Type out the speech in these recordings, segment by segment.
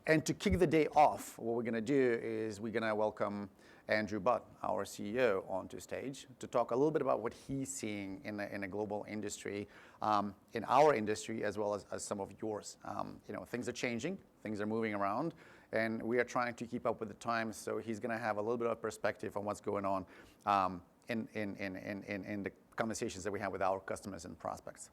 And to kick the day off, what we're going to do is we're going to welcome Andrew Butt, our CEO, onto stage to talk a little bit about what he's seeing in a global industry, in our industry, as well as some of yours. Things are changing, things are moving around, and we are trying to keep up with the times. So he's going to have a little bit of perspective on what's going on in the conversations that we have with our customers and prospects.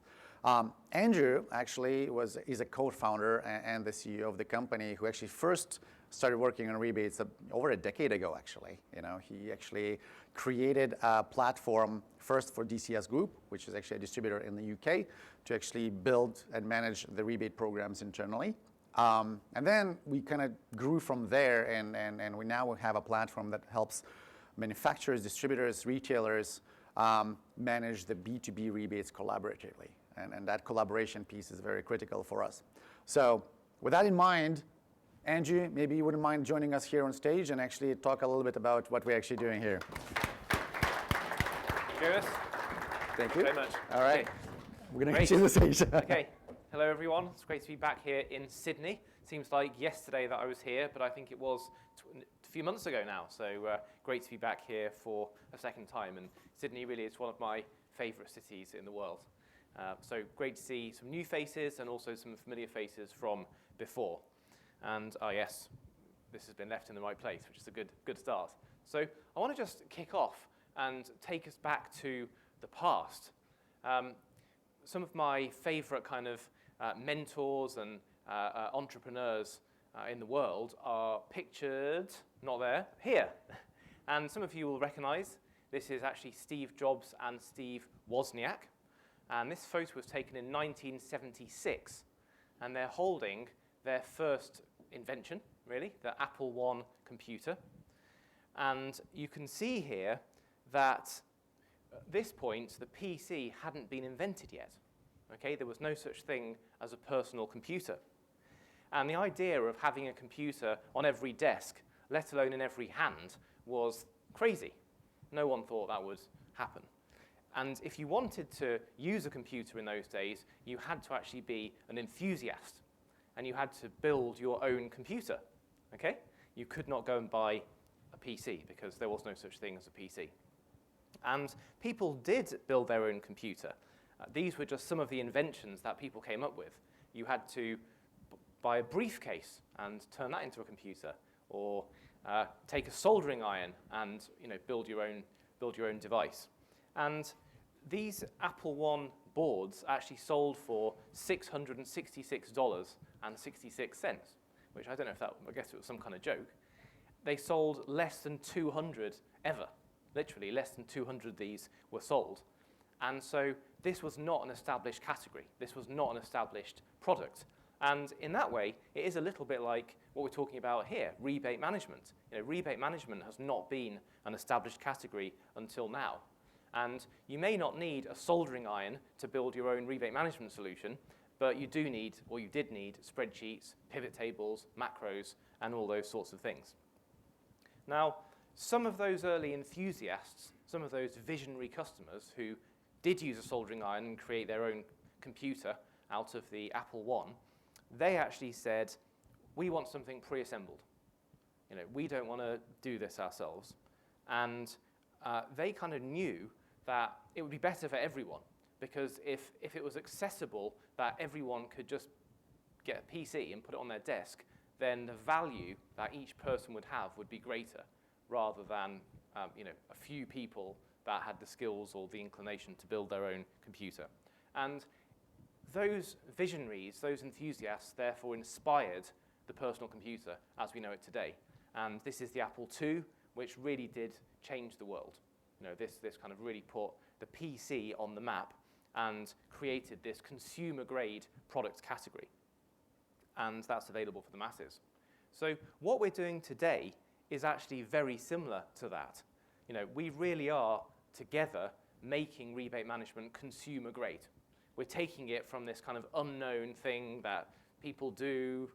Andrew actually is a co-founder and the CEO of the company who actually first started working on rebates over a decade ago, actually. He actually created a platform first for DCS Group, which is actually a distributor in the UK, to actually build and manage the rebate programs internally. And then we kind of grew from there, and we now have a platform that helps manufacturers, distributors, retailers manage the B2B rebates collaboratively. And that collaboration piece is very critical for us. So with that in mind, Andrew, maybe you wouldn't mind joining us here on stage and actually talk a little bit about what we're actually doing here. Cheers. Thank you Very much. All right. Okay. We're going to get you the stage. Okay. Hello, everyone. It's great to be back here in Sydney. Seems like yesterday that I was here, but I think it was a few months ago now. So great to be back here for a second time. And Sydney really is one of my favorite cities in the world. So great to see some new faces and also some familiar faces from before. And yes, this has been left in the right place, which is a good start. So I want to just kick off and take us back to the past. Some of my favorite kind of mentors and entrepreneurs in the world are pictured, not there, here. And some of you will recognize this is actually Steve Jobs and Steve Wozniak. And this photo was taken in 1976. And they're holding their first invention, really, the Apple I computer. And you can see here that at this point, the PC hadn't been invented yet. Okay, there was no such thing as a personal computer. And the idea of having a computer on every desk, let alone in every hand, was crazy. No one thought that would happen. And if you wanted to use a computer in those days, you had to actually be an enthusiast. And you had to build your own computer. Okay? You could not go and buy a PC because there was no such thing as a PC. And people did build their own computer. These were just some of the inventions that people came up with. You had to buy a briefcase and turn that into a computer, or take a soldering iron and build your own device. And these Apple I boards actually sold for $666.66, which I don't know if that, I guess it was some kind of joke. They sold less than 200 ever. Literally, less than 200 of these were sold. And so this was not an established category. This was not an established product. And in that way, it is a little bit like what we're talking about here, rebate management. Rebate management has not been an established category until now. And you may not need a soldering iron to build your own rebate management solution, but you do need, or you did need, spreadsheets, pivot tables, macros, and all those sorts of things. Now, some of those early enthusiasts, some of those visionary customers who did use a soldering iron and create their own computer out of the Apple I, they actually said, we want something pre-assembled. We don't want to do this ourselves. And they kind of knew that it would be better for everyone, because if it was accessible that everyone could just get a PC and put it on their desk, then the value that each person would have would be greater, rather than a few people that had the skills or the inclination to build their own computer. And those visionaries, those enthusiasts, therefore inspired the personal computer as we know it today. And this is the Apple II, which really did change the world. This kind of really put the PC on the map and created this consumer-grade product category. And that's available for the masses. So what we're doing today is actually very similar to that. We really are together making rebate management consumer-grade. We're taking it from this kind of unknown thing that people do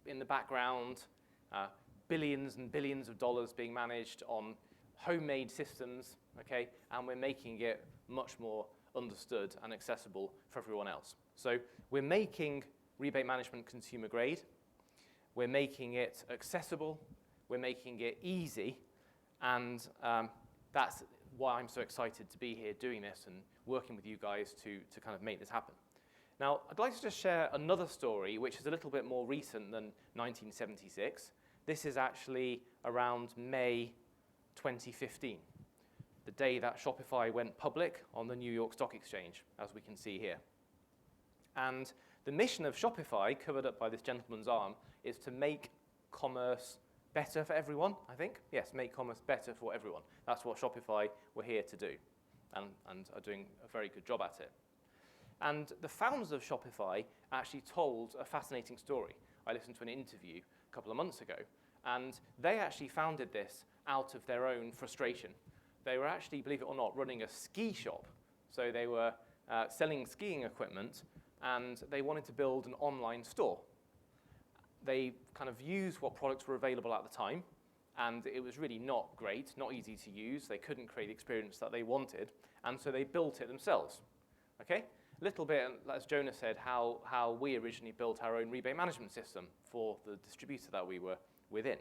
in the background, billions and billions of dollars being managed on homemade systems, okay, and we're making it much more understood and accessible for everyone else. So we're making rebate management consumer grade. we're making it accessible, we're making it easy, and that's why I'm so excited to be here doing this and working with you guys to kind of make this happen. Now, I'd like to just share another story which is a little bit more recent than 1976. This is actually around May 2015, the day that Shopify went public on the New York Stock Exchange, as we can see here. And the mission of Shopify, covered up by this gentleman's arm, is to make commerce better for everyone, I think. Yes, make commerce better for everyone. That's what Shopify were here to do, and are doing a very good job at it. And the founders of Shopify actually told a fascinating story. I listened to an interview a couple of months ago, and they actually founded this out of their own frustration. They were actually, believe it or not, running a ski shop. So they were selling skiing equipment, and they wanted to build an online store. They kind of used what products were available at the time, and it was really not great, not easy to use. They couldn't create the experience that they wanted, and so they built it themselves. Okay? A little bit, as Jonah said, how we originally built our own rebate management system for the distributor that we were within.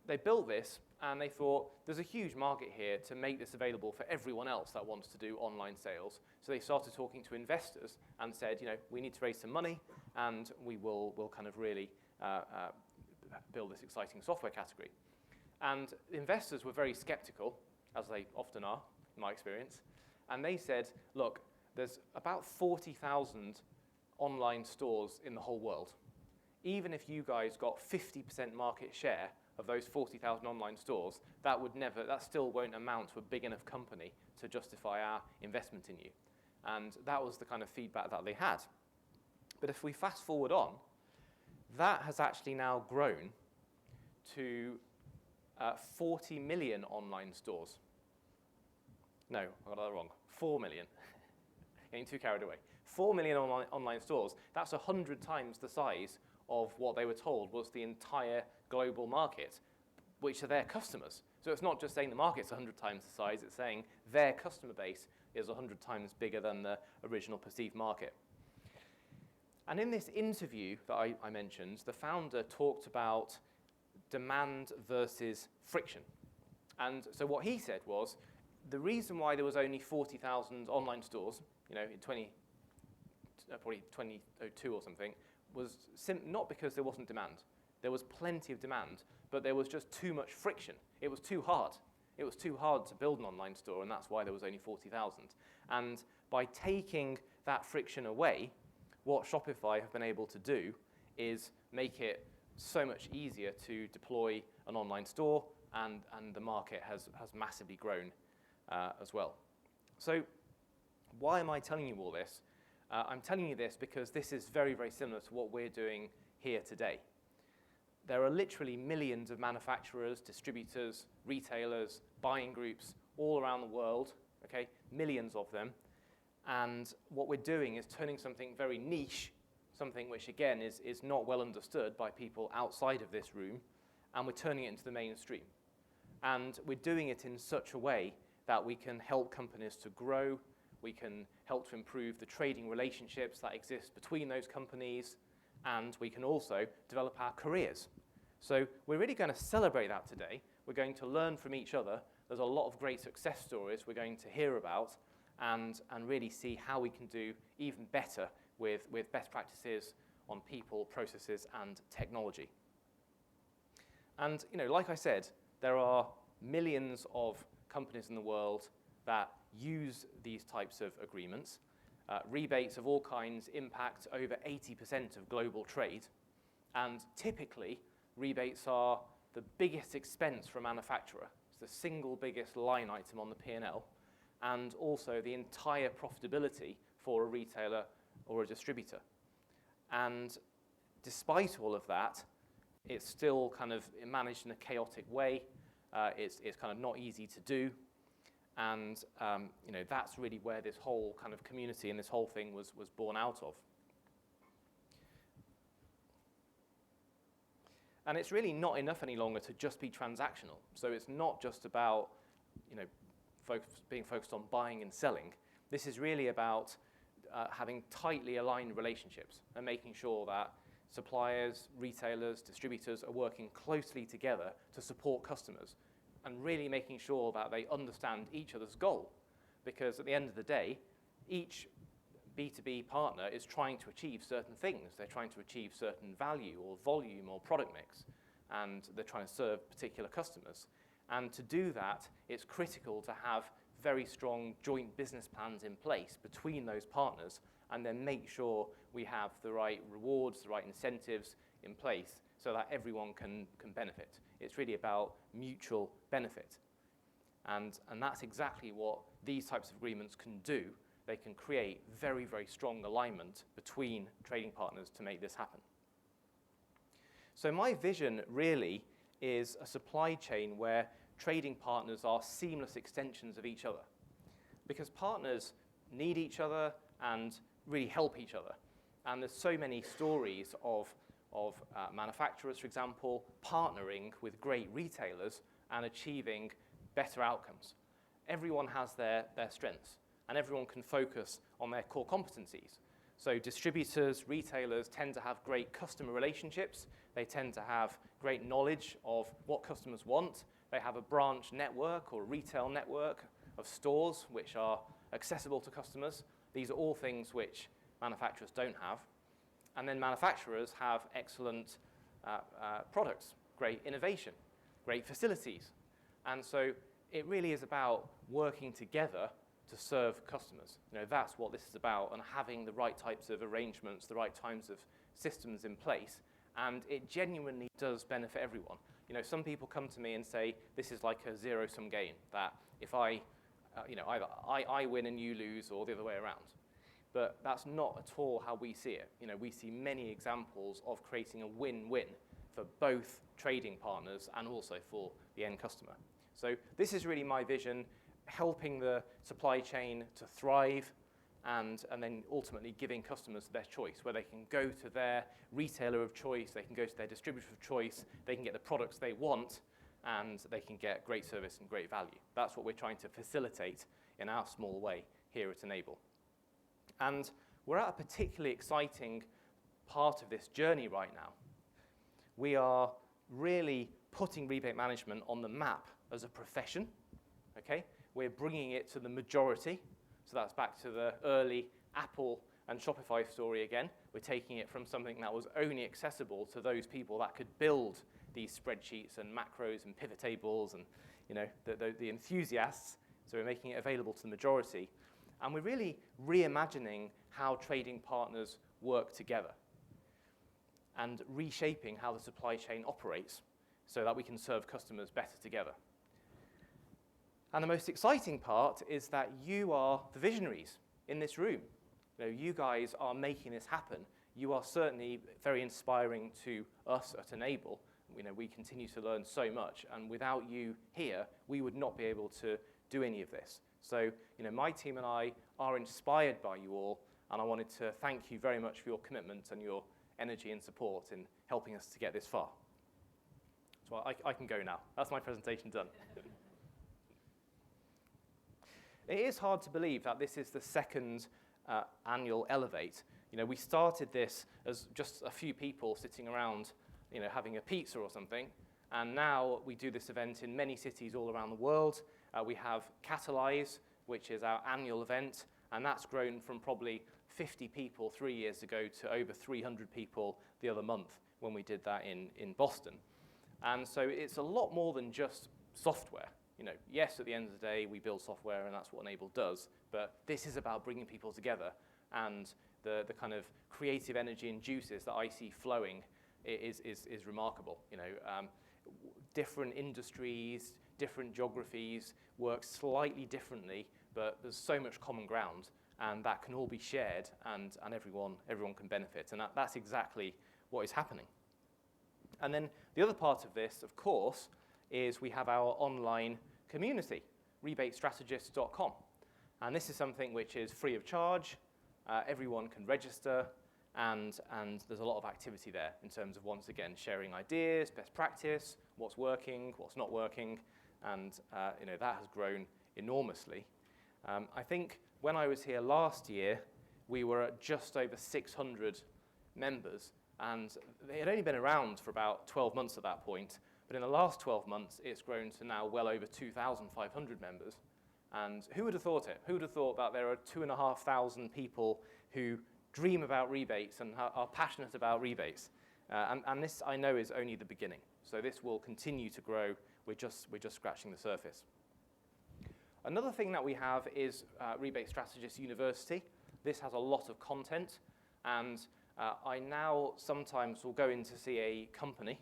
They built this, and they thought, there's a huge market here to make this available for everyone else that wants to do online sales. So they started talking to investors and said, we need to raise some money, and we'll kind of really build this exciting software category. And investors were very skeptical, as they often are, in my experience. And they said, look, there's about 40,000 online stores in the whole world. Even if you guys got 50% market share of those 40,000 online stores, that still won't amount to a big enough company to justify our investment in you. And that was the kind of feedback that they had. But if we fast forward on, that has actually now grown to 40 million online stores. No, I got that wrong. 4 million. Getting too carried away. 4 million online stores. That's 100 times the size of what they were told was the entire global market, which are their customers. So it's not just saying the market's 100 times the size, it's saying their customer base is 100 times bigger than the original perceived market. And in this interview that I mentioned, the founder talked about demand versus friction. And so what he said was, the reason why there was only 40,000 online stores, in probably 2002 or something, was not because there wasn't demand. There was plenty of demand, but there was just too much friction. It was too hard. It was too hard to build an online store, and that's why there was only 40,000. And by taking that friction away, what Shopify have been able to do is make it so much easier to deploy an online store, and the market has massively grown as well. So why am I telling you all this? I'm telling you this because this is very, very similar to what we're doing here today. There are literally millions of manufacturers, distributors, retailers, buying groups all around the world, okay? Millions of them. And what we're doing is turning something very niche, something which, again, is not well understood by people outside of this room, and we're turning it into the mainstream. And we're doing it in such a way that we can help companies to grow, we can help to improve the trading relationships that exist between those companies, and we can also develop our careers. So we're really going to celebrate that today. We're going to learn from each other. There's a lot of great success stories we're going to hear about, and really see how we can do even better with best practices on people, processes, and technology. And like I said, there are millions of companies in the world that use these types of agreements. Rebates of all kinds impact over 80% of global trade, and typically rebates are the biggest expense for a manufacturer. It's the single biggest line item on the P&L, and also the entire profitability for a retailer or a distributor. And despite all of that, it's still kind of managed in a chaotic way. It's kind of not easy to do. And that's really where this whole kind of community and this whole thing was born out of. And it's really not enough any longer to just be transactional. So it's not just about being focused on buying and selling. This is really about having tightly aligned relationships and making sure that suppliers, retailers, distributors are working closely together to support customers and really making sure that they understand each other's goal. Because at the end of the day, each B2B partner is trying to achieve certain things. They're trying to achieve certain value or volume or product mix, and they're trying to serve particular customers. And to do that, it's critical to have very strong joint business plans in place between those partners, and then make sure we have the right rewards, the right incentives in place so that everyone can benefit. It's really about mutual benefit. And that's exactly what these types of agreements can do. They can create very, very strong alignment between trading partners to make this happen. So my vision really is a supply chain where trading partners are seamless extensions of each other, because partners need each other and really help each other. And there's so many stories of manufacturers, for example, partnering with great retailers and achieving better outcomes. Everyone has their strengths, and everyone can focus on their core competencies. So distributors, retailers tend to have great customer relationships. They tend to have great knowledge of what customers want. They have a branch network or retail network of stores which are accessible to customers. These are all things which manufacturers don't have. And then manufacturers have excellent products, great innovation, great facilities. And so it really is about working together to serve customers. That's what this is about, and having the right types of arrangements, the right types of systems in place. And it genuinely does benefit everyone. Some people come to me and say, this is like a zero-sum game, that if either I win and you lose, or the other way around. But that's not at all how we see it. We see many examples of creating a win-win for both trading partners and also for the end customer. So this is really my vision, helping the supply chain to thrive, and then ultimately giving customers their choice, where they can go to their retailer of choice, they can go to their distributor of choice, they can get the products they want, and they can get great service and great value. That's what we're trying to facilitate in our small way here at Enable. And we're at a particularly exciting part of this journey right now. We are really putting rebate management on the map as a profession, okay? We're bringing it to the majority. So that's back to the early Apple and Shopify story again. We're taking it from something that was only accessible to those people that could build these spreadsheets and macros and pivot tables and the enthusiasts. So we're making it available to the majority. And we're really reimagining how trading partners work together and reshaping how the supply chain operates so that we can serve customers better together. And the most exciting part is that you are the visionaries in this room. You guys are making this happen. You are certainly very inspiring to us at Enable. We continue to learn so much, and without you here, we would not be able to do any of this. So, my team and I are inspired by you all, and I wanted to thank you very much for your commitment and your energy and support in helping us to get this far. So I can go now. That's my presentation done. It is hard to believe that this is the second annual Elevate. We started this as just a few people sitting around, having a pizza or something, and now we do this event in many cities all around the world. We have Catalyze, which is our annual event, and that's grown from probably 50 people 3 years ago to over 300 people the other month when we did that in Boston. And so it's a lot more than just software. Yes, at the end of the day, we build software, and that's what Enable does, but this is about bringing people together, and the kind of creative energy and juices that I see flowing is remarkable. Different industries, different geographies work slightly differently, but there's so much common ground, and that can all be shared, and everyone can benefit, and that's exactly what is happening. And then the other part of this, of course, is we have our online community, rebatestrategist.com. And this is something which is free of charge. Everyone can register, and there's a lot of activity there in terms of, once again, sharing ideas, best practice, what's working, what's not working, and that has grown enormously. I think when I was here last year, we were at just over 600 members, And it had only been around for about 12 months at that point, but in the last 12 months, it's grown to now well over 2,500 members. And who would have thought it? Who would have thought that there are 2,500 people who dream about rebates and are passionate about rebates? And this, I know, is only the beginning. So this will continue to grow. We're just scratching the surface. Another thing that we have is Rebate Strategist University. This has a lot of content, and I now sometimes will go in to see a company.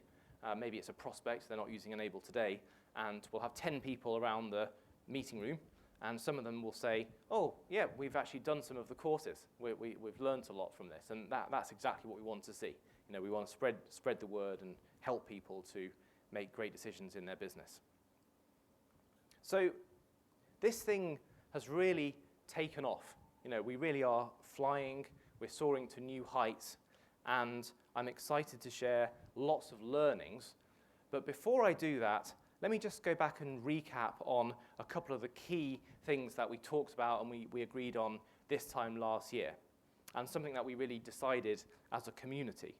Maybe it's a prospect, they're not using Enable today, and we'll have 10 people around the meeting room, and some of them will say, oh, yeah, we've actually done some of the courses. We've learned a lot from this, and that's exactly what we want to see. You know, we want to spread the word and help people to make great decisions in their business. So this thing has really taken off. You know, we really are flying, we're soaring to new heights, and I'm excited to share lots of learnings. But before I do that, let me just go back and recap on a couple of the key things that we talked about and we agreed on this time last year, and something that we really decided as a community.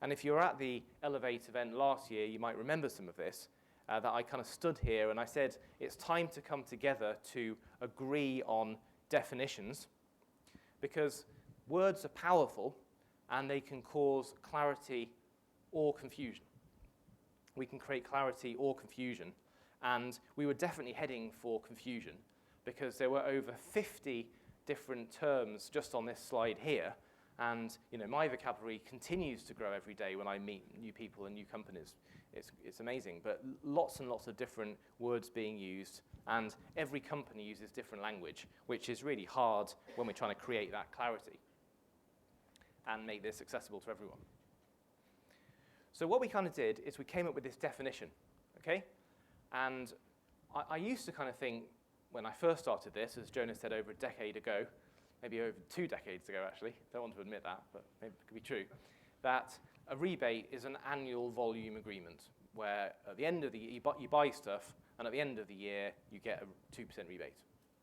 And if you were at the Elevate event last year, you might remember some of this, that I kind of stood here and I said, it's time to come together to agree on definitions, because words are powerful and they can cause clarity or confusion. We can create clarity or confusion, and we were definitely heading for confusion because there were over 50 different terms just on this slide here, and you know, my vocabulary continues to grow every day when I meet new people and new companies. It's amazing, but lots and lots of different words being used, and every company uses different language, which is really hard when we're trying to create that clarity and make this accessible to everyone. So what we kind of did is we came up with this definition, okay? And I used to kind of think, when I first started this, as Jonas said, over a decade ago, maybe over 2 decades ago actually, don't want to admit that, but maybe it could be true, that a rebate is an annual volume agreement where at the end of the year, you buy stuff, and at the end of the year, you get a 2% rebate.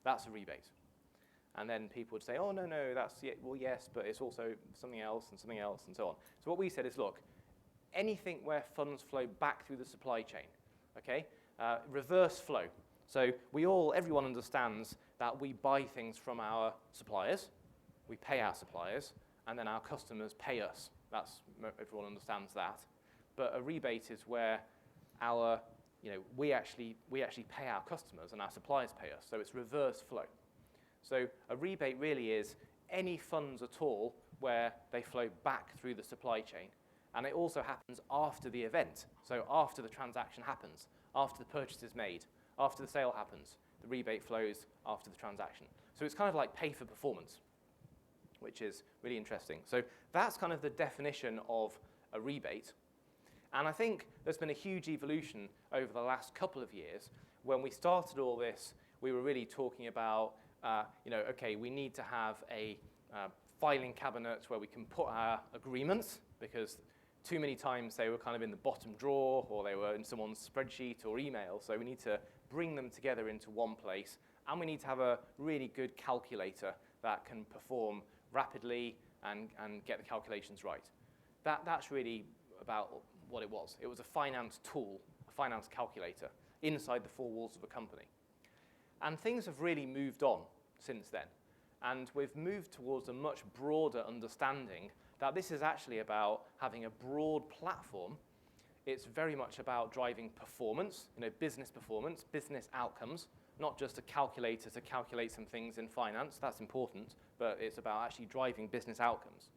That's a rebate. And then people would say, oh, no, that's, well, yes, but it's also something else and something else and so on. So what we said is, look, anything where funds flow back through the supply chain, okay? Reverse flow. So everyone understands that we buy things from our suppliers, we pay our suppliers, and then our customers pay us. Everyone understands that. But a rebate is where we actually pay our customers and our suppliers pay us. So it's reverse flow. So a rebate really is any funds at all where they flow back through the supply chain. And it also happens after the event. So after the transaction happens, after the purchase is made, after the sale happens, the rebate flows after the transaction. So it's kind of like pay for performance, which is really interesting. So that's kind of the definition of a rebate. And I think there's been a huge evolution over the last couple of years. When we started all this, we were really talking about, okay, we need to have a filing cabinet where we can put our agreements, because too many times they were kind of in the bottom drawer or they were in someone's spreadsheet or email. So we need to bring them together into one place, and we need to have a really good calculator that can perform rapidly and get the calculations right. That's really about what it was. It was a finance tool, a finance calculator, inside the four walls of a company. And things have really moved on since then. And we've moved towards a much broader understanding that this is actually about having a broad platform. It's very much about driving performance, business performance, business outcomes, not just a calculator to calculate some things in finance. That's important, but it's about actually driving business outcomes.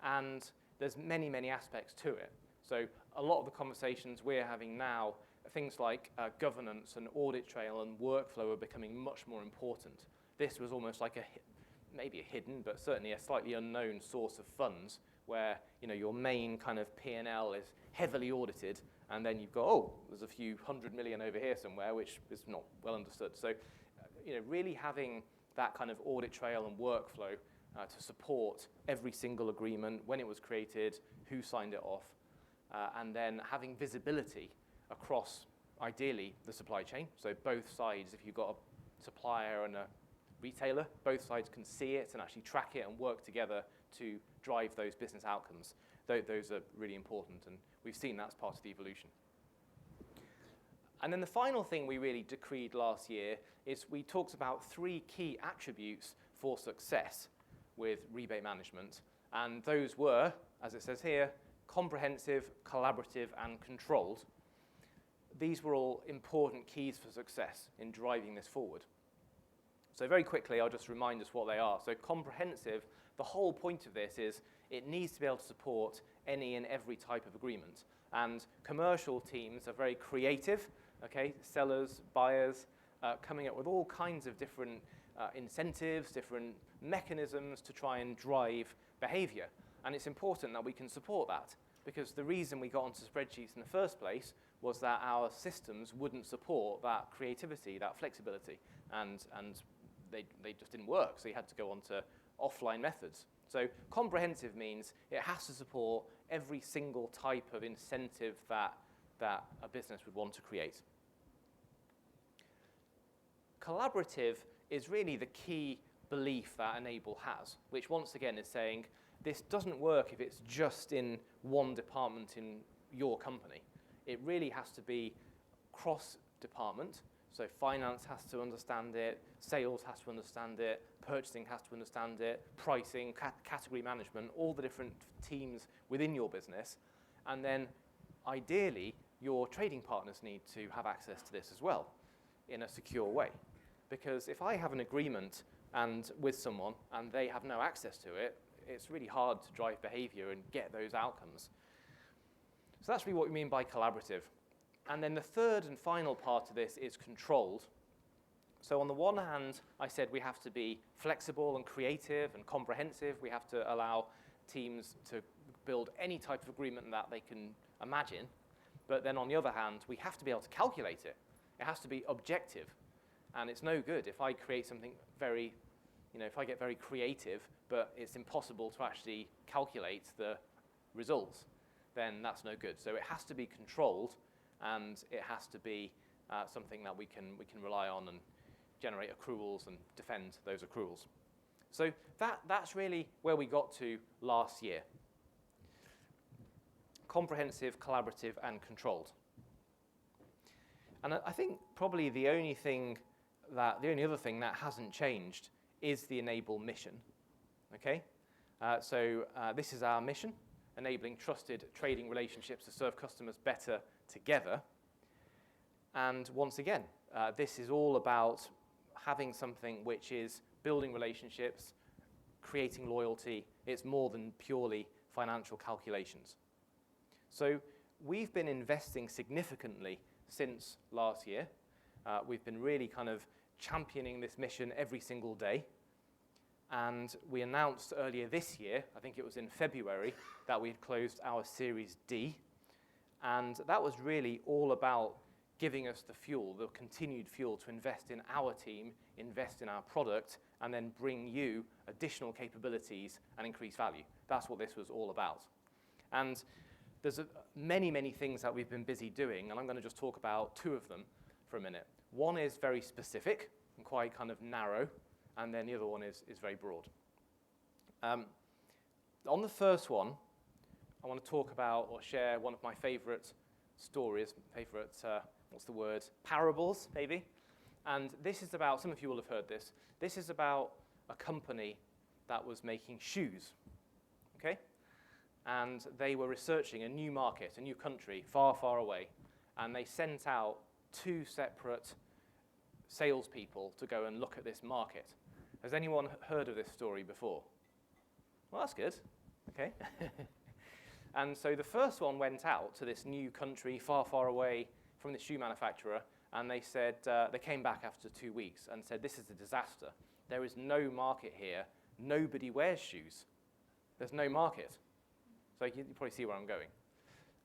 And there's many, many aspects to it. So a lot of the conversations we're having now, things like governance and audit trail and workflow are becoming much more important. This was almost like maybe a hidden, but certainly a slightly unknown source of funds where your main kind of P&L is heavily audited, and then you've got, there's a few 100 million over here somewhere, which is not well understood. So really having that kind of audit trail and workflow to support every single agreement, when it was created, who signed it off, and then having visibility across, ideally, the supply chain. So both sides, if you've got a supplier and a retailer, both sides can see it and actually track it and work together to drive those business outcomes. Those are really important, and we've seen that's part of the evolution. And then the final thing we really decreed last year is we talked about 3 key attributes for success with rebate management. And those were, as it says here, comprehensive, collaborative, and controlled. These were all important keys for success in driving this forward. So very quickly, I'll just remind us what they are. So comprehensive, the whole point of this is it needs to be able to support any and every type of agreement. And commercial teams are very creative, okay, sellers, buyers, coming up with all kinds of different incentives, different mechanisms to try and drive behavior. And it's important that we can support that, because the reason we got onto spreadsheets in the first place was that our systems wouldn't support that creativity, that flexibility, and they just didn't work, so you had to go on to offline methods. So comprehensive means it has to support every single type of incentive that a business would want to create. Collaborative is really the key belief that Enable has, which once again is saying this doesn't work if it's just in one department in your company. It really has to be cross-department. So finance has to understand it, sales has to understand it, purchasing has to understand it, pricing, category management, all the different teams within your business. And then ideally, your trading partners need to have access to this as well in a secure way. Because if I have an agreement with someone and they have no access to it, it's really hard to drive behavior and get those outcomes. So that's really what we mean by collaborative. And then the third and final part of this is controlled. So on the one hand, I said we have to be flexible and creative and comprehensive. We have to allow teams to build any type of agreement that they can imagine. But then on the other hand, we have to be able to calculate it. It has to be objective. And it's no good if I create something very, if I get very creative, but it's impossible to actually calculate the results, then that's no good. So it has to be controlled, and it has to be something that we can rely on and generate accruals and defend those accruals. So that's really where we got to last year. Comprehensive, collaborative, and controlled. And I think probably the only other thing that hasn't changed is the Enable mission. Okay? So this is our mission, enabling trusted trading relationships to serve customers better together. And once again, this is all about having something which is building relationships, creating loyalty. It's more than purely financial calculations. So we've been investing significantly since last year. We've been really kind of championing this mission every single day. And we announced earlier this year, I think it was in February, that we had closed our Series D. And that was really all about giving us the fuel, the continued fuel to invest in our team, invest in our product, and then bring you additional capabilities and increase value. That's what this was all about. And there's many, many things that we've been busy doing, and I'm going to just talk about 2 of them for a minute. One is very specific and quite kind of narrow, and then the other one is very broad. On the first one, I want to talk about or share one of my favorite stories, parables, maybe. And this is about, some of you will have heard this, this is about a company that was making shoes, okay? And they were researching a new market, a new country, far, far away. And they sent out 2 separate salespeople to go and look at this market. Has anyone heard of this story before? Well, that's good, okay. And so the first one went out to this new country, far, far away from the shoe manufacturer, and they said, they came back after 2 weeks and said, this is a disaster. There is no market here. Nobody wears shoes. There's no market. So you probably see where I'm going.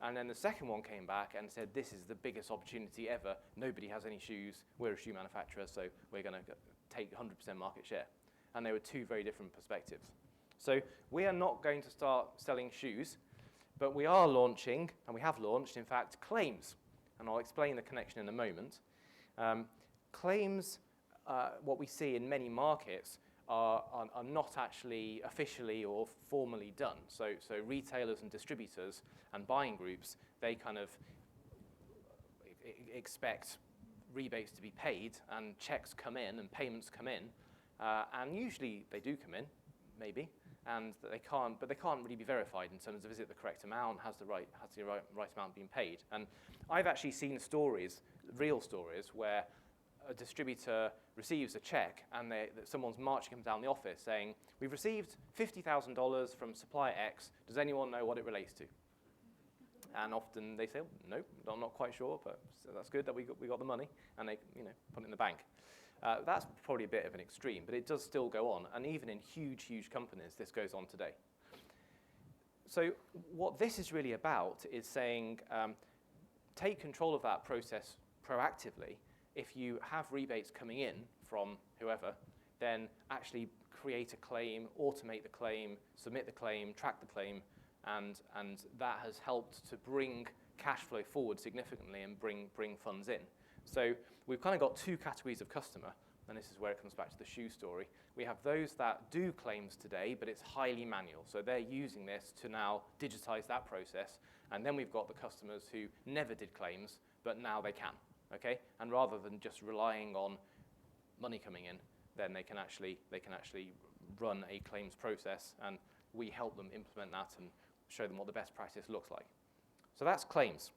And then the second one came back and said, this is the biggest opportunity ever. Nobody has any shoes. We're a shoe manufacturer, so we're going to take 100% market share. And they were 2 very different perspectives. So we are not going to start selling shoes, but we are launching, and we have launched, in fact, claims. And I'll explain the connection in a moment. Claims, what we see in many markets, are not actually officially or formally done. So retailers and distributors and buying groups, they kind of expect rebates to be paid and checks come in and payments come in, and usually they do come in, maybe, and they can't really be verified in terms of is it the correct amount, has the right amount been paid. And I've actually seen stories, real stories, where a distributor receives a check and someone's marching them down the office saying, we've received $50,000 from supplier X, does anyone know what it relates to? And often they say, no, I'm not quite sure, but that's good that we got the money, and they put it in the bank. That's probably a bit of an extreme, but it does still go on, and even in huge companies, this goes on today. So what this is really about is saying, take control of that process proactively. If you have rebates coming in from whoever, then actually create a claim, automate the claim, submit the claim, track the claim, and that has helped to bring cash flow forward significantly and bring funds in. So we've kind of got two categories of customer, and this is where it comes back to the shoe story. We have those that do claims today, but it's highly manual. So they're using this to now digitize that process. And then we've got the customers who never did claims, but now they can. Okay? And rather than just relying on money coming in, then they can actually run a claims process, and we help them implement that and show them what the best practice looks like. So that's claims.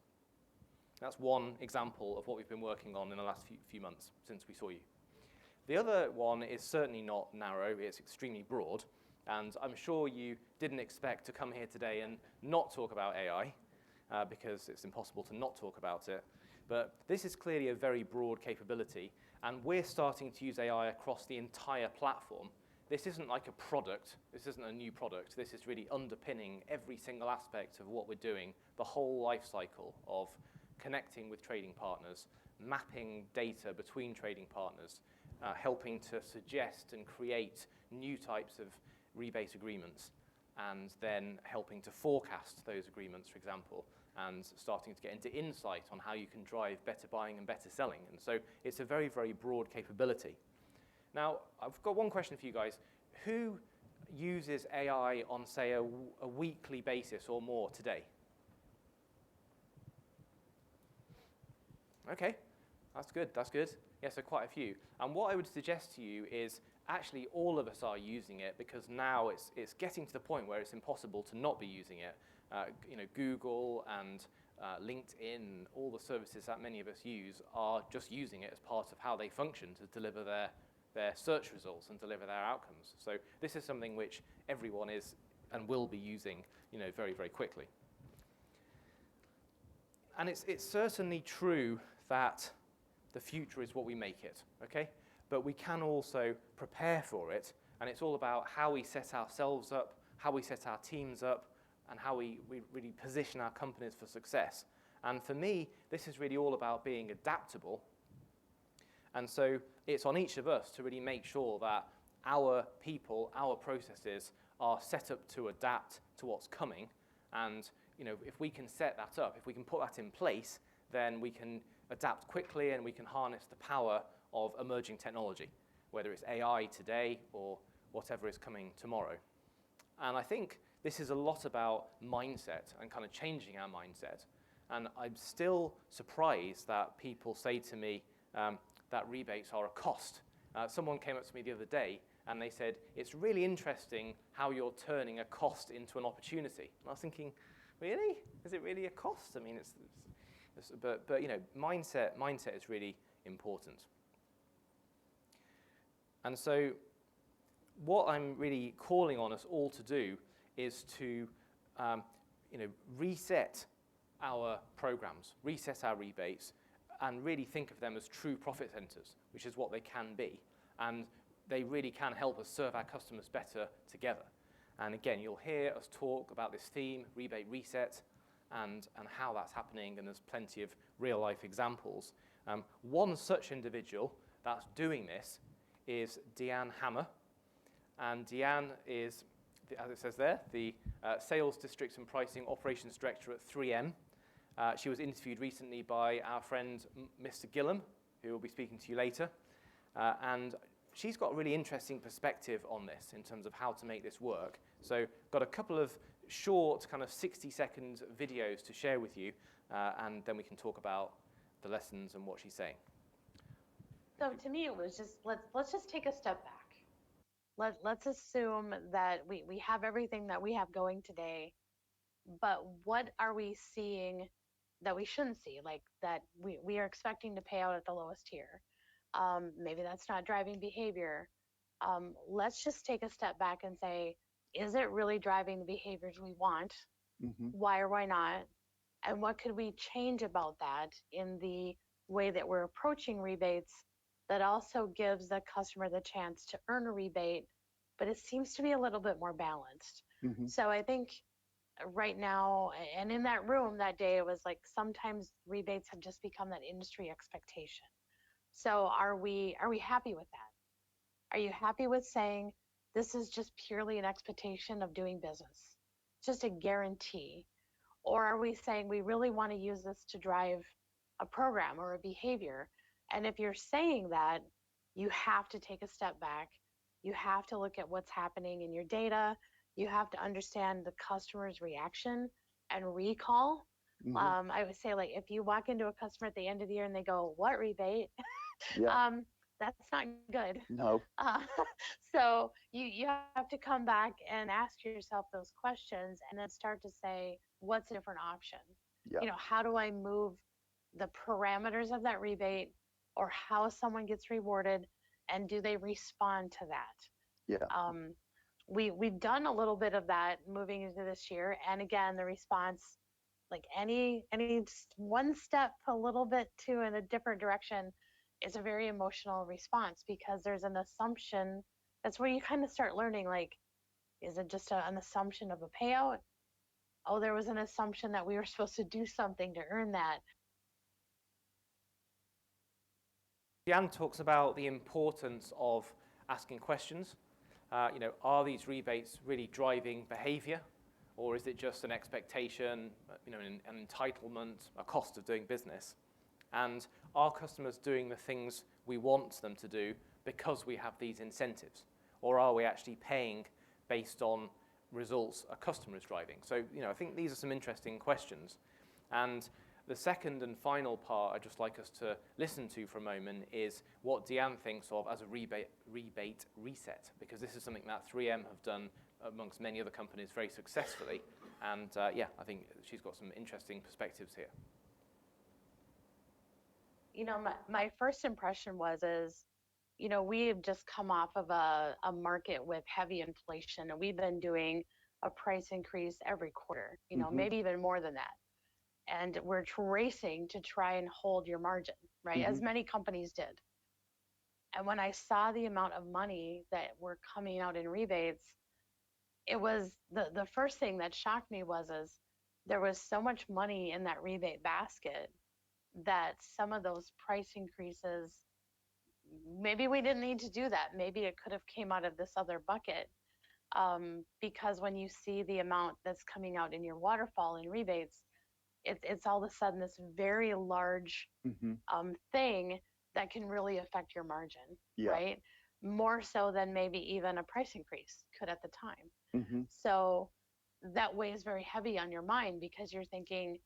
That's one example of what we've been working on in the last few months since we saw you. The other one is certainly not narrow, it's extremely broad, and I'm sure you didn't expect to come here today and not talk about AI, because it's impossible to not talk about it. But this is clearly a very broad capability, and we're starting to use AI across the entire platform. This isn't like a product, this isn't a new product, this is really underpinning every single aspect of what we're doing, the whole life cycle of connecting with trading partners, mapping data between trading partners, helping to suggest and create new types of rebate agreements, and then helping to forecast those agreements, for example, and starting to get into insight on how you can drive better buying and better selling. And so it's a very, very broad capability. Now, I've got one question for you guys. Who uses AI on, say, a weekly basis or more today? Okay, that's good, that's good. Yeah, so quite a few. And what I would suggest to you is actually all of us are using it, because now it's getting to the point where it's impossible to not be using it. Google and LinkedIn, all the services that many of us use are just using it as part of how they function to deliver their search results and deliver their outcomes. So this is something which everyone is and will be using, very, very quickly. And it's certainly true that the future is what we make it, okay? But we can also prepare for it, and it's all about how we set ourselves up, how we set our teams up, and how we really position our companies for success. And for me, this is really all about being adaptable. And so it's on each of us to really make sure that our people, our processes are set up to adapt to what's coming. And if we can set that up, if we can put that in place, then we can adapt quickly and we can harness the power of emerging technology, whether it's AI today or whatever is coming tomorrow. And I think this is a lot about mindset and kind of changing our mindset. And I'm still surprised that people say to me that rebates are a cost. Someone came up to me the other day and they said, it's really interesting how you're turning a cost into an opportunity. And I was thinking, really? Is it really a cost? I mean, but mindset is really important. And so what I'm really calling on us all to do is to reset our programs, reset our rebates, and really think of them as true profit centers, which is what they can be. And they really can help us serve our customers better together. And again, you'll hear us talk about this theme, rebate reset, and how that's happening, and there's plenty of real-life examples. One such individual that's doing this is Deanne Hammer. And Deanne is, as it says there, the Sales Districts and Pricing Operations Director at 3M. She was interviewed recently by our friend Mr. Gillum, who will be speaking to you later. And she's got a really interesting perspective on this in terms of how to make this work. So got a couple of short kind of 60-second videos to share with you, and then we can talk about the lessons and what she's saying. So to me, it was just let's just take a step back. Let's assume that we have everything that we have going today, but what are we seeing that we shouldn't see? Like that we are expecting to pay out at the lowest tier. Maybe that's not driving behavior. Let's just take a step back and say, is it really driving the behaviors we want? Mm-hmm. Why or why not? And what could we change about that in the way that we're approaching rebates that also gives the customer the chance to earn a rebate, but it seems to be a little bit more balanced. Mm-hmm. So I think right now, and in that room that day, it was like sometimes rebates have just become that industry expectation. So are we happy with that? Are you happy with saying this is just purely an expectation of doing business, just a guarantee? Or are we saying we really want to use this to drive a program or a behavior? And if you're saying that, you have to take a step back. You have to look at what's happening in your data. You have to understand the customer's reaction and recall. Mm-hmm. I would say, like, if you walk into a customer at the end of the year and they go, "What rebate?" Yeah. That's not good. No. Uh, so you have to come back and ask yourself those questions and then start to say, what's a different option? Yeah. How do I move the parameters of that rebate or how someone gets rewarded and do they respond to that? Yeah. We've done a little bit of that moving into this year. And again, the response, like any one step a little bit to in a different direction is a very emotional response because there's an assumption. That's where you kind of start learning, like, is it just an assumption of a payout? Oh, there was an assumption that we were supposed to do something to earn that. Jan talks about the importance of asking questions. Are these rebates really driving behavior, or is it just an expectation, an entitlement, a cost of doing business? And are customers doing the things we want them to do because we have these incentives, or are we actually paying based on results a customer is driving? So, I think these are some interesting questions. And the second and final part I'd just like us to listen to for a moment is what Deanne thinks of as a rebate reset, because this is something that 3M have done amongst many other companies very successfully. And I think she's got some interesting perspectives here. My first impression is, we have just come off of a market with heavy inflation, and we've been doing a price increase every quarter, Mm-hmm. maybe even more than that. And we're racing to try and hold your margin, right? Mm-hmm. As many companies did. And when I saw the amount of money that were coming out in rebates, it was the first thing that shocked me is there was so much money in that rebate basket that some of those price increases, maybe we didn't need to do that. Maybe it could have came out of this other bucket. Because when you see the amount that's coming out in your waterfall in rebates, it's all of a sudden this very large Mm-hmm. thing that can really affect your margin, Yeah. right? More so than maybe even a price increase could at the time. Mm-hmm. So that weighs very heavy on your mind because you're thinking,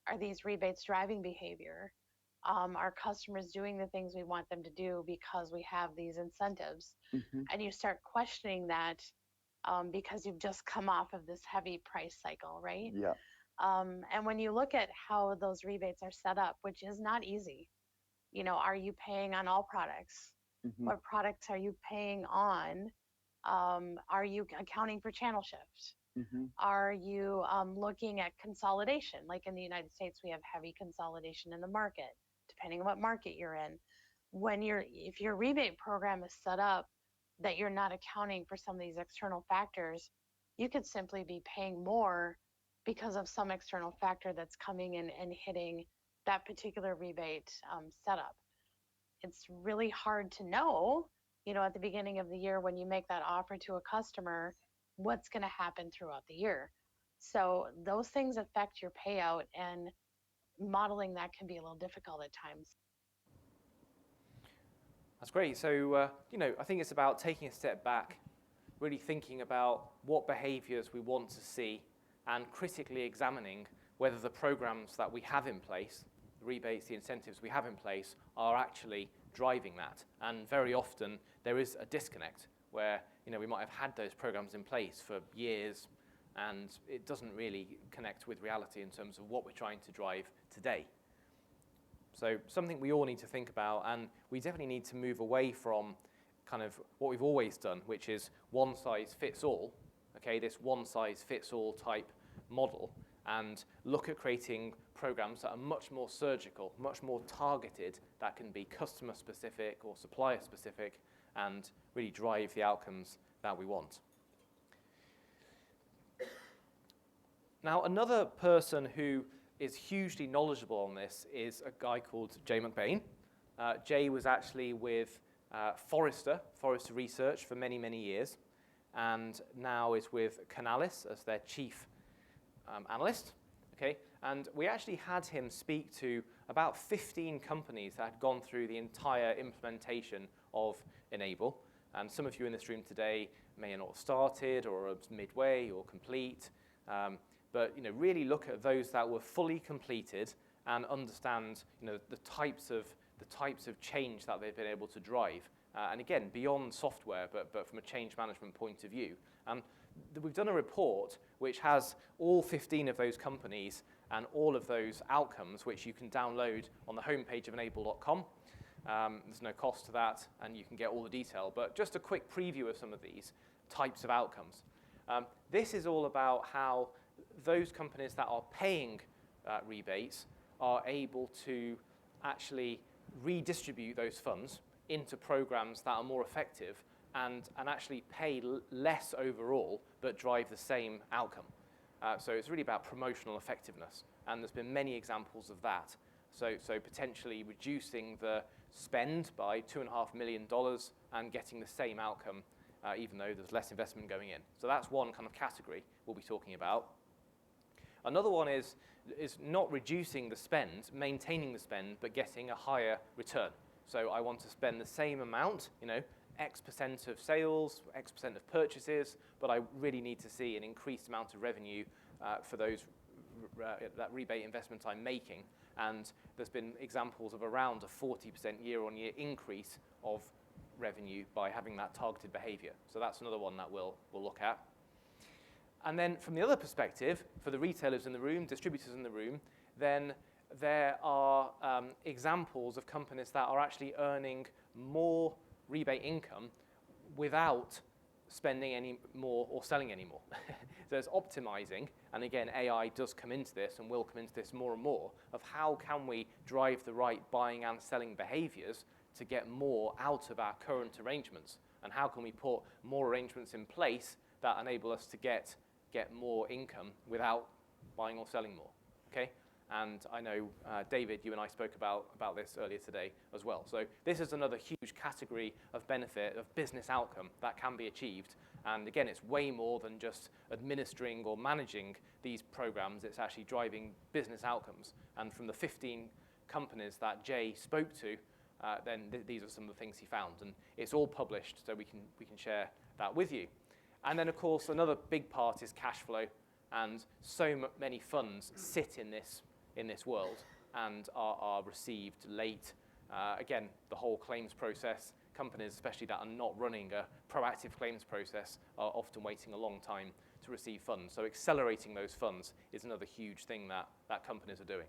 are these rebates driving behavior? Are customers doing the things we want them to do because we have these incentives? Mm-hmm. And you start questioning that because you've just come off of this heavy price cycle, right? Yeah. And when you look at how those rebates are set up, which is not easy, are you paying on all products? Mm-hmm. What products are you paying on? Are you accounting for channel shift? Mm-hmm. Are you looking at consolidation? Like in the United States, we have heavy consolidation in the market, depending on what market you're in. If your rebate program is set up that you're not accounting for some of these external factors, you could simply be paying more because of some external factor that's coming in and hitting that particular rebate setup. It's really hard to know, at the beginning of the year when you make that offer to a customer, what's going to happen throughout the year. So those things affect your payout, and modeling that can be a little difficult at times. That's great. So, I think it's about taking a step back, really thinking about what behaviors we want to see and critically examining whether the programs that we have in place, the rebates, the incentives we have in place, are actually driving that. And very often there is a disconnect where we might have had those programs in place for years and it doesn't really connect with reality in terms of what we're trying to drive today. So something we all need to think about, and we definitely need to move away from kind of what we've always done, which is one size fits all, okay, this one size fits all type model, and look at creating programs that are much more surgical, much more targeted, that can be customer specific or supplier specific, and really drive the outcomes that we want. Now, another person who is hugely knowledgeable on this is a guy called Jay McBain. Jay was actually with Forrester Research for many, many years, and now is with Canalys as their chief analyst. Okay, and we actually had him speak to about 15 companies that had gone through the entire implementation of Enable. And some of you in this room today may not have started or are midway or complete. But really look at those that were fully completed and understand the types of change that they've been able to drive. And again, beyond software, but from a change management point of view. And we've done a report which has all 15 of those companies and all of those outcomes, which you can download on the homepage of enable.com. There's no cost to that, and you can get all the detail. But just a quick preview of some of these types of outcomes. This is all about how those companies that are paying rebates are able to actually redistribute those funds into programs that are more effective and actually pay less overall, but drive the same outcome. So it's really about promotional effectiveness, and there's been many examples of that. So potentially reducing the spend by $2.5 million and getting the same outcome, even though there's less investment going in. So that's one kind of category we'll be talking about. Another one is not reducing the spend, maintaining the spend, but getting a higher return. So I want to spend the same amount, X% of sales, X% of purchases, but I really need to see an increased amount of revenue for those that rebate investment I'm making. And there's been examples of around a 40% year-on-year increase of revenue by having that targeted behavior. So that's another one that we'll look at. And then from the other perspective, for the retailers in the room, distributors in the room, then there are examples of companies that are actually earning more rebate income without spending any more or selling any more. So it's optimizing, and again, AI does come into this and will come into this more and more, of how can we drive the right buying and selling behaviors to get more out of our current arrangements, and how can we put more arrangements in place that enable us to get more income without buying or selling more, okay? And I know, David, you and I spoke about this earlier today as well. So this is another huge category of benefit, of business outcome that can be achieved. And again, it's way more than just administering or managing these programs. It's actually driving business outcomes. And from the 15 companies that Jay spoke to, then these are some of the things he found. And it's all published, so we can share that with you. And then, of course, another big part is cash flow. And so many funds sit in this world and are received late. Again, the whole claims process, companies especially that are not running a proactive claims process are often waiting a long time to receive funds. So accelerating those funds is another huge thing that companies are doing.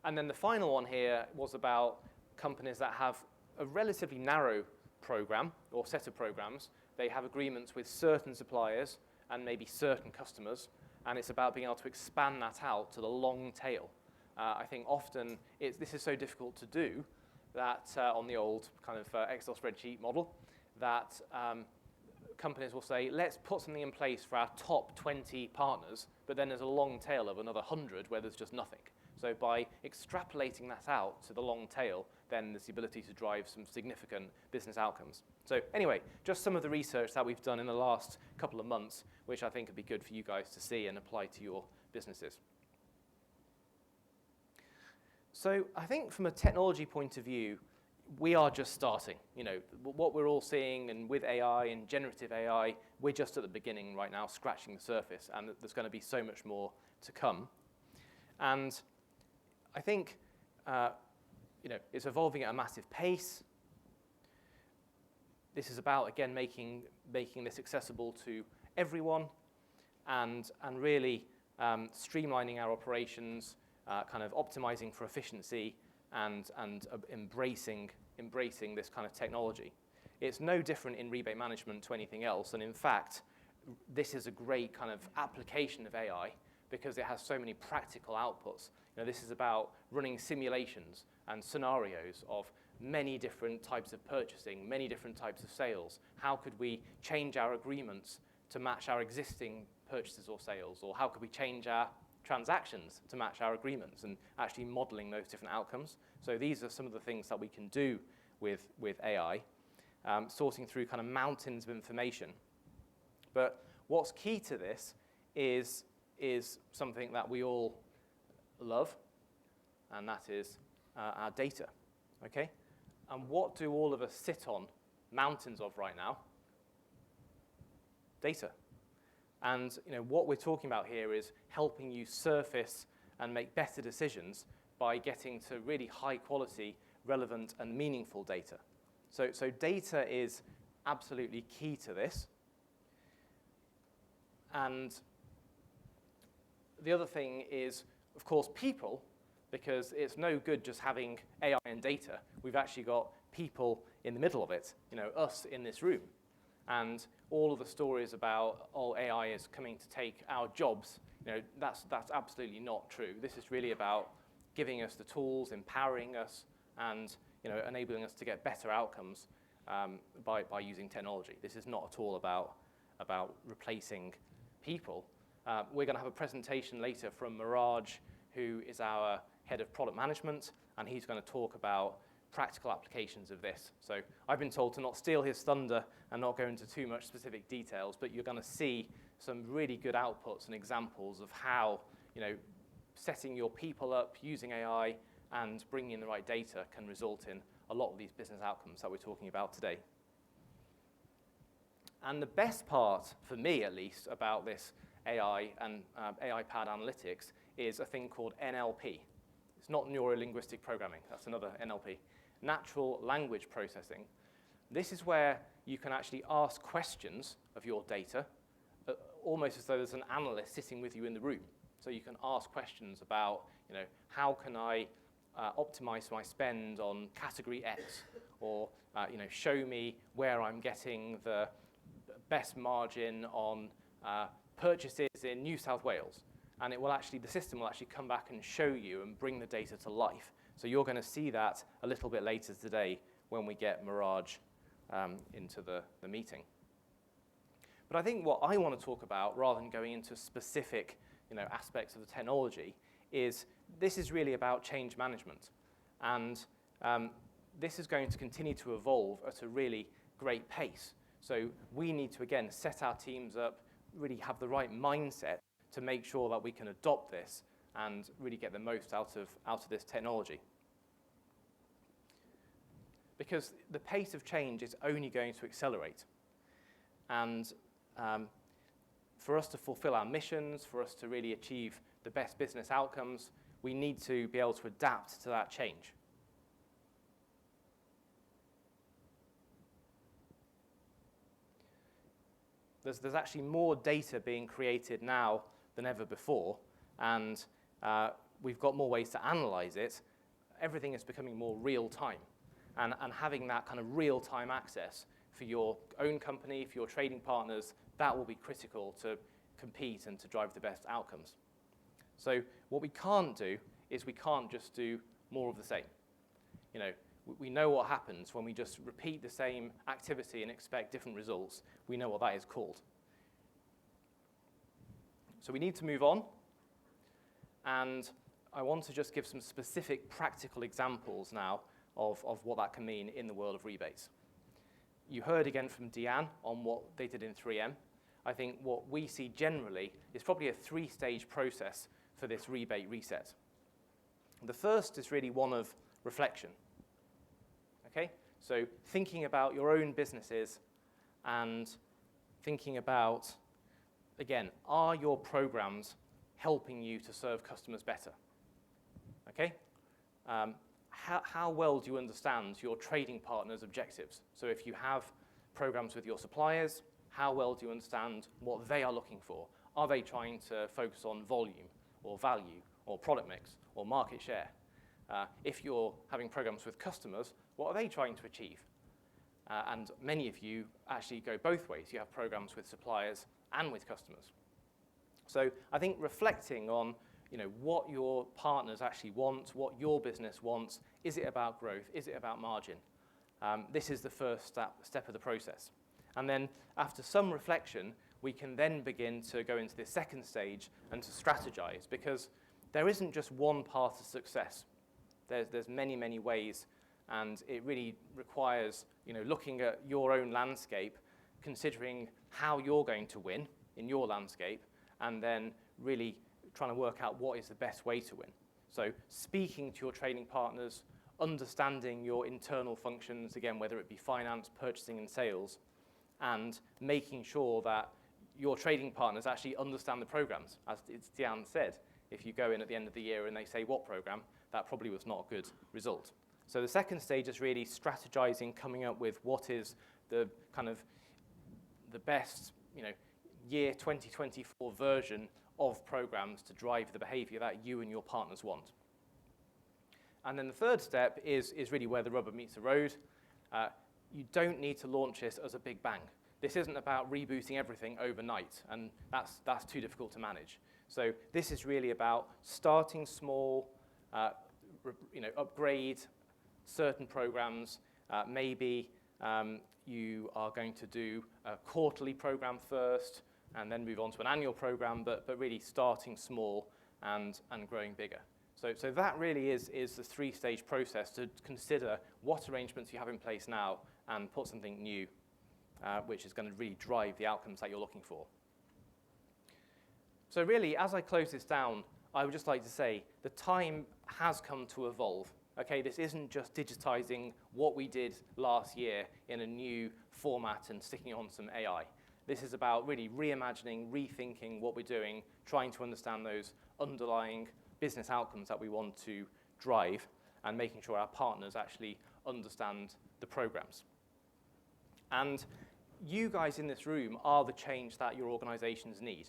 And then the final one here was about companies that have a relatively narrow program or set of programs. They have agreements with certain suppliers and maybe certain customers, and it's about being able to expand that out to the long tail. I think often this is so difficult to do that on the old kind of Excel spreadsheet model, that companies will say, let's put something in place for our top 20 partners, but then there's a long tail of another 100 where there's just nothing. So by extrapolating that out to the long tail, then there's the ability to drive some significant business outcomes. So anyway, just some of the research that we've done in the last couple of months, which I think would be good for you guys to see and apply to your businesses. So I think from a technology point of view, we are just starting. What we're all seeing, and with AI and generative AI, we're just at the beginning right now, scratching the surface, and there's going to be so much more to come. And I think it's evolving at a massive pace. This is about, again, making this accessible to everyone, and really streamlining our operations, kind of optimizing for efficiency, and embracing this kind of technology. It's no different in rebate management to anything else, and in fact, this is a great kind of application of AI because it has so many practical outputs. This is about running simulations and scenarios of many different types of purchasing, many different types of sales. How could we change our agreements to match our existing purchases or sales? Or how could we change our transactions to match our agreements, and actually modeling those different outcomes? So these are some of the things that we can do with AI, sorting through kind of mountains of information. But what's key to this is something that we all love, and that is our data, okay? And what do all of us sit on mountains of right now? Data. And what we're talking about here is helping you surface and make better decisions by getting to really high quality, relevant, and meaningful data. So data is absolutely key to this. And the other thing is, of course, people, because it's no good just having AI and data. We've actually got people in the middle of it, us in this room. And all of the stories about, AI is coming to take our jobs, that's absolutely not true. This is really about giving us the tools, empowering us, and enabling us to get better outcomes by using technology. This is not at all about replacing people. We're going to have a presentation later from Miraj, who is our head of product management, and he's going to talk about practical applications of this. So I've been told to not steal his thunder and not go into too much specific details, but you're going to see some really good outputs and examples of how, setting your people up using AI and bringing in the right data can result in a lot of these business outcomes that we're talking about today. And the best part, for me at least, about this AI and AI-powered analytics is a thing called NLP. It's not neuro-linguistic programming. That's another NLP. Natural language processing. This is where you can actually ask questions of your data, almost as though there's an analyst sitting with you in the room. So you can ask questions about, how can I optimize my spend on category X, or show me where I'm getting the best margin on purchases in New South Wales. And the system will actually come back and show you and bring the data to life. So you're going to see that a little bit later today when we get Miraj into the meeting. But I think what I want to talk about, rather than going into specific aspects of the technology, is this is really about change management. And this is going to continue to evolve at a really great pace. So we need to, again, set our teams up, really have the right mindset to make sure that we can adopt this and really get the most out of this technology. Because the pace of change is only going to accelerate. And for us to fulfill our missions, for us to really achieve the best business outcomes, we need to be able to adapt to that change. There's actually more data being created now than ever before, and we've got more ways to analyze it. Everything is becoming more real time, and having that kind of real time access for your own company, for your trading partners, that will be critical to compete and to drive the best outcomes. So what we can't do is we can't just do more of the same. We know what happens when we just repeat the same activity and expect different results. We know what that is called. So we need to move on. And I want to just give some specific practical examples now of what that can mean in the world of rebates. You heard again from Deanne on what they did in 3M. I think what we see generally is probably a 3-stage process for this rebate reset. The first is really one of reflection. okay? So thinking about your own businesses and thinking about, again, are your programs helping you to serve customers better, okay? How well do you understand your trading partners' objectives? So if you have programs with your suppliers, how well do you understand what they are looking for? Are they trying to focus on volume or value or product mix or market share? If you're having programs with customers, what are they trying to achieve? And many of you actually go both ways. You have programs with suppliers and with customers. So I think reflecting on what your partners actually want, what your business wants, is it about growth, is it about margin? This is the first step of the process. And then after some reflection, we can then begin to go into this second stage and to strategize, because there isn't just one path to success. There's many, many ways, and it really requires looking at your own landscape, considering how you're going to win in your landscape, and then really trying to work out what is the best way to win. So speaking to your trading partners, understanding your internal functions, again, whether it be finance, purchasing, and sales, and making sure that your trading partners actually understand the programs. As Diane said, if you go in at the end of the year and they say, what program, that probably was not a good result. So the second stage is really strategizing, coming up with what is the kind of the best, year 2024 version of programs to drive the behavior that you and your partners want. And then the third step is really where the rubber meets the road. You don't need to launch this as a big bang. This isn't about rebooting everything overnight, and that's too difficult to manage. So this is really about starting small, upgrade certain programs. Maybe you are going to do a quarterly program first, and then move on to an annual program, but really starting small and growing bigger. So that really is the three-stage process to consider what arrangements you have in place now and put something new, which is going to really drive the outcomes that you're looking for. So really, as I close this down, I would just like to say the time has come to evolve. Okay, this isn't just digitizing what we did last year in a new format and sticking on some AI. This is about really reimagining, rethinking what we're doing, trying to understand those underlying business outcomes that we want to drive, and making sure our partners actually understand the programs. And you guys in this room are the change that your organizations need.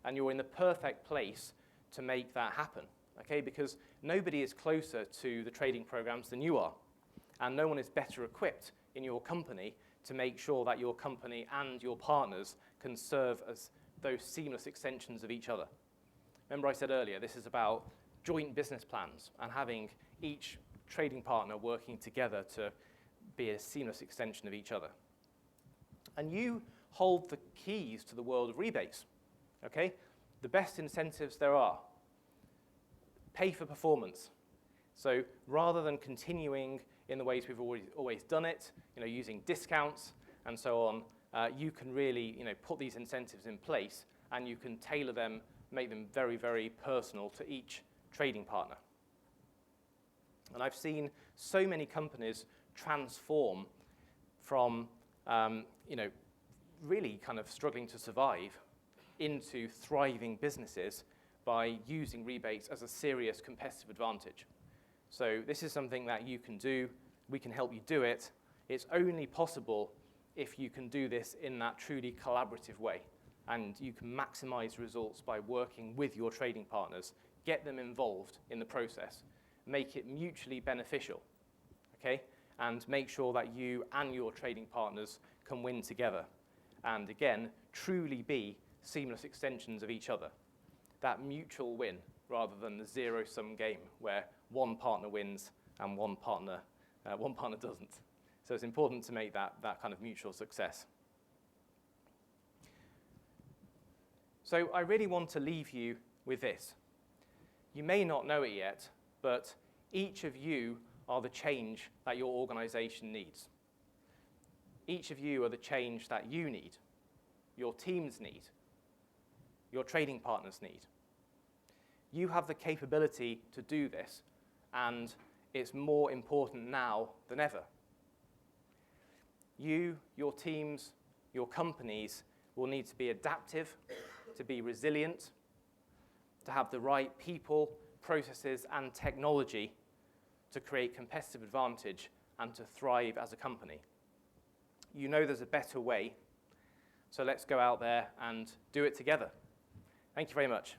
And you're in the perfect place to make that happen, okay? Because nobody is closer to the trading programs than you are. And no one is better equipped in your company to make sure that your company and your partners can serve as those seamless extensions of each other. Remember I said earlier, this is about joint business plans and having each trading partner working together to be a seamless extension of each other. And you hold the keys to the world of rebates, okay? The best incentives there are. Pay for performance. So rather than continuing in the ways we've always done it, using discounts and so on, you can really, put these incentives in place, and you can tailor them, make them very, very personal to each trading partner. And I've seen so many companies transform from, really kind of struggling to survive into thriving businesses by using rebates as a serious competitive advantage. So this is something that you can do. We can help you do it. It's only possible if you can do this in that truly collaborative way. And you can maximize results by working with your trading partners, get them involved in the process, make it mutually beneficial, okay? And make sure that you and your trading partners can win together. And again, truly be seamless extensions of each other. That mutual win rather than the zero-sum game where one partner wins and one partner doesn't. So it's important to make that kind of mutual success. So I really want to leave you with this. You may not know it yet, but each of you are the change that your organization needs. Each of you are the change that you need, your teams need, your trading partners need. You have the capability to do this, and it's more important now than ever. you, your teams, your companies will need to be adaptive, to be resilient, to have the right people, processes, and technology to create competitive advantage and to thrive as a company. You know there's a better way, so let's go out there and do it together. Thank you very much.